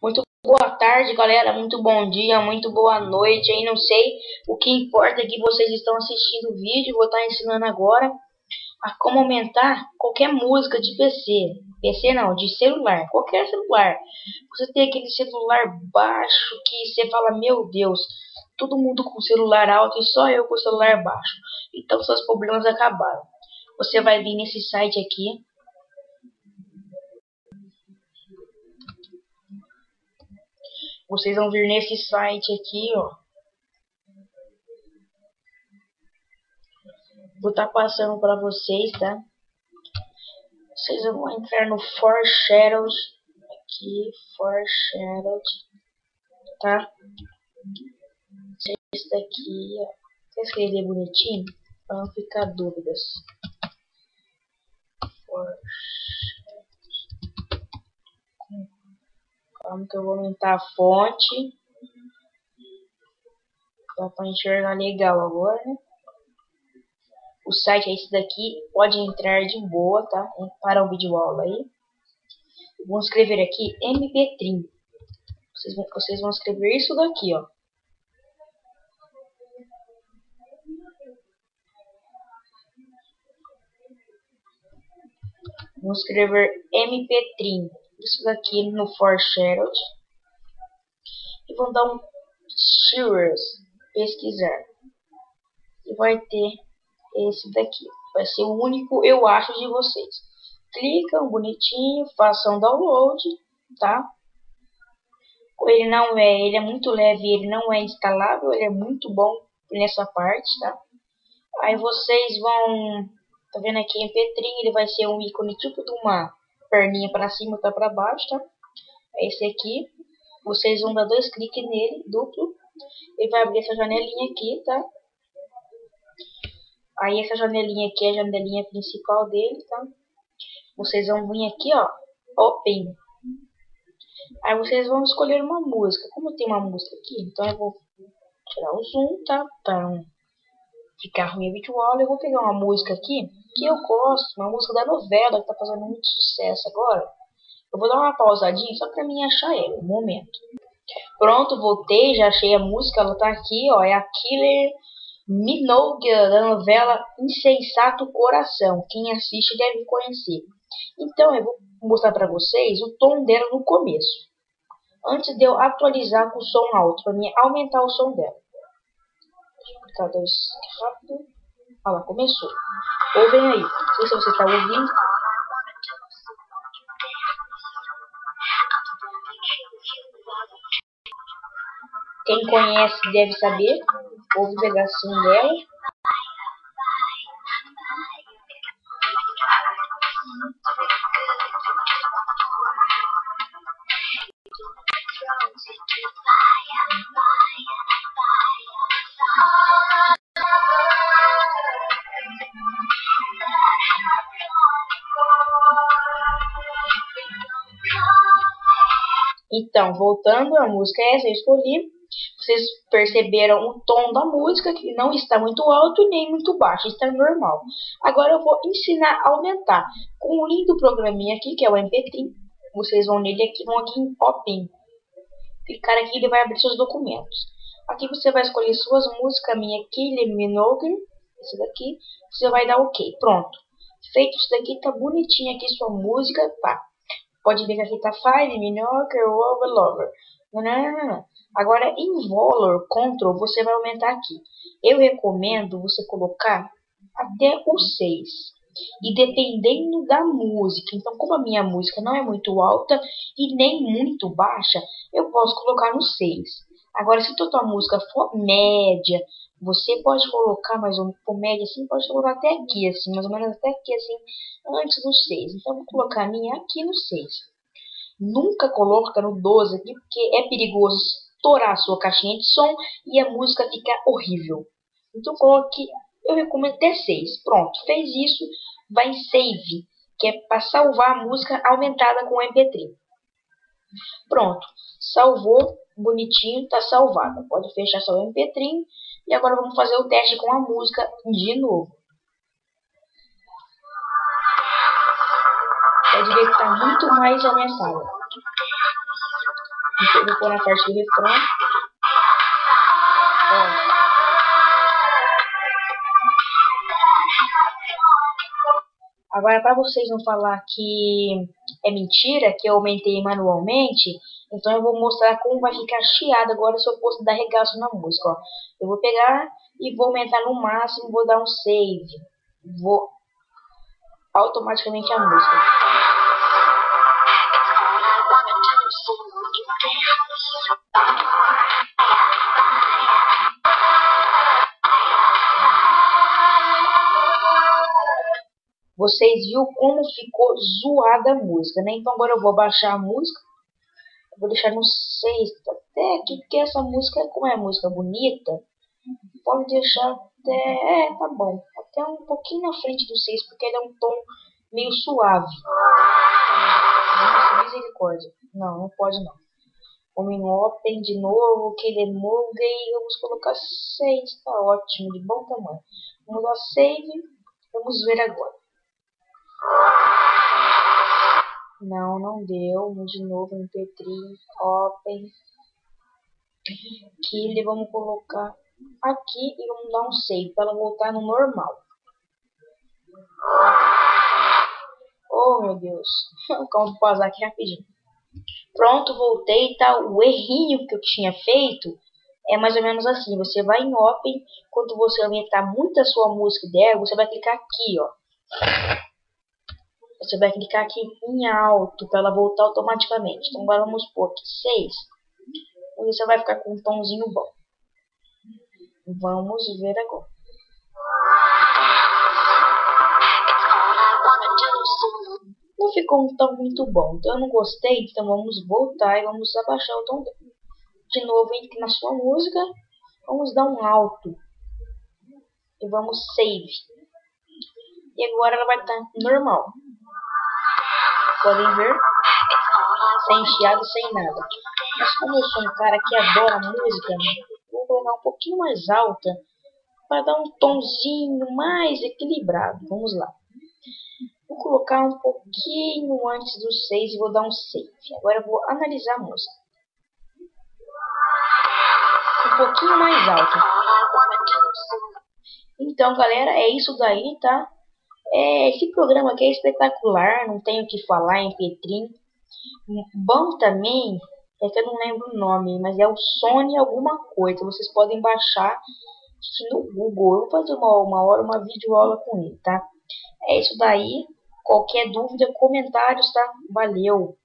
Muito boa tarde, galera. Muito bom dia, muito boa noite. Aí não sei. O que importa é que vocês estão assistindo o vídeo. Vou estar ensinando agora a como aumentar qualquer música de PC. PC não, de celular. Qualquer celular. Você tem aquele celular baixo que você fala, meu Deus, todo mundo com celular alto e só eu com celular baixo. Então seus problemas acabaram. Você vai vir nesse site aqui. Vocês vão vir nesse site aqui, ó. Vou estar passando para vocês, tá? Vocês vão entrar no Foreshadows aqui, Foreshadows, tá? Esse daqui, ó. Quer escrever bonitinho? Para não ficar dúvidas. Calma que eu vou aumentar a fonte. Dá para enxergar legal agora, né? O site é esse daqui, pode entrar de boa, tá? Para o vídeo aula aí. Vamos escrever aqui MP3. Vocês vão escrever isso daqui, ó. Vamos escrever MP3. Isso daqui no Foreshadows. E vão dar um Series, pesquisar. E vai ter esse daqui. Vai ser o único, eu acho, de vocês. Clicam bonitinho, façam download, tá? Ele é muito leve, ele não é instalável, ele é muito bom nessa parte, tá? Aí vocês vão, tá vendo aqui MP3, ele vai ser um ícone tipo de uma perninha para cima, outra para baixo, tá? É esse aqui. Vocês vão dar 2 cliques nele, duplo. Ele vai abrir essa janelinha aqui, tá? Aí essa janelinha aqui é a janelinha principal dele, tá? Vocês vão vir aqui, ó, Open. Aí vocês vão escolher uma música. Como tem uma música aqui, então eu vou tirar o zoom, tá? Para não ficar ruim a visual. Eu vou pegar uma música aqui que eu gosto, uma música da novela que tá fazendo muito sucesso agora. Eu vou dar uma pausadinha só pra mim achar ela, um momento. Pronto, voltei, já achei a música, ela tá aqui, ó, é a Kylie Minogue da novela Insensato Coração. Quem assiste deve conhecer. Então eu vou mostrar pra vocês o tom dela no começo. Antes de eu atualizar com o som alto, pra mim aumentar o som dela. Deixa eu aplicar 2 rápido. Olha lá, começou. Ouvem aí. Não sei se você tá ouvindo. Quem conhece deve saber. Ouve o pedacinho dela. Então, voltando, a música é essa, eu escolhi. Vocês perceberam o tom da música, que não está muito alto nem muito baixo, está normal. Agora eu vou ensinar a aumentar com um lindo programinha aqui, que é o MP3. Vocês vão nele aqui, vão aqui em Open. Clicar aqui, ele vai abrir seus documentos. Aqui você vai escolher suas músicas, a minha Kylie Minogue, esse daqui. Você vai dar OK, pronto. Feito isso daqui, tá bonitinho aqui sua música, tá? Pode ver que aqui tá Five, Minogue, Over, Lover. Agora em Valor Control você vai aumentar aqui. Eu recomendo você colocar até o 6. E dependendo da música, então como a minha música não é muito alta e nem muito baixa, eu posso colocar no 6. Agora se a tua música for média, você pode colocar mais um por média assim, pode colocar até aqui assim, mais ou menos até aqui assim, antes do 6. Então eu vou colocar a minha aqui no 6. Nunca coloca no 12 aqui, porque é perigoso estourar a sua caixinha de som e a música ficar horrível. Então coloque, eu recomendo até 6. Pronto, fez isso, vai em Save, que é para salvar a música aumentada com MP3. Pronto, salvou, bonitinho, está salvada. Pode fechar seu MP3 e agora vamos fazer o teste com a música de novo. Pode ver que está muito mais aumentada. Eu vou pôr na parte do refrão. Ó. Agora, para vocês não falar que é mentira, que eu aumentei manualmente, então eu vou mostrar como vai ficar chiado agora se eu fosse dar regaço na música. Ó. Eu vou pegar e vou aumentar no máximo, vou dar um save. Vou automaticamente a música. Vocês viram como ficou zoada a música, né? Então agora eu vou baixar a música. Eu vou deixar no 6. Até que porque essa música, como é música bonita, pode deixar até... tá bom. Até um pouquinho na frente do 6, porque ele é um tom meio suave. Nossa, misericórdia. Não, não pode não. Vamos em Open de novo, que demorei. Vamos colocar 6, tá ótimo, de bom tamanho. Vamos dar save. Vamos ver agora. Não, não deu. Vamos de novo em MP3, Open. Killer, vamos colocar aqui e vamos dar um save para ela voltar no normal. Oh meu Deus. Calma, vou pausar aqui rapidinho. Pronto, voltei, tá? O errinho que eu tinha feito é mais ou menos assim. Você vai em Open, quando você aumentar muito a sua música dela, você vai clicar aqui, ó. Você vai clicar aqui em alto para ela voltar automaticamente. Então agora vamos pôr aqui 6. E você vai ficar com um tomzinho bom. Vamos ver agora. Não ficou um tom muito bom, então eu não gostei, então vamos voltar e vamos abaixar o tom dele. De novo, entre na sua música, vamos dar um alto. E vamos save. E agora ela vai estar normal. Podem ver? Sem chiado, sem nada. Mas como eu sou um cara que adora música, vou colocar um pouquinho mais alta para dar um tomzinho mais equilibrado. Vamos lá. Vou colocar um pouquinho antes do 6 e vou dar um save. Agora eu vou analisar a música. Um pouquinho mais alto. Então, galera, é isso daí, tá? Esse programa aqui é espetacular, não tenho o que falar em Petrim. Bom também, é que eu não lembro o nome, mas é o Sony alguma coisa. Vocês podem baixar no Google. Eu vou fazer uma hora uma videoaula com ele, tá? É isso daí. Qualquer dúvida, comentários, tá? Valeu!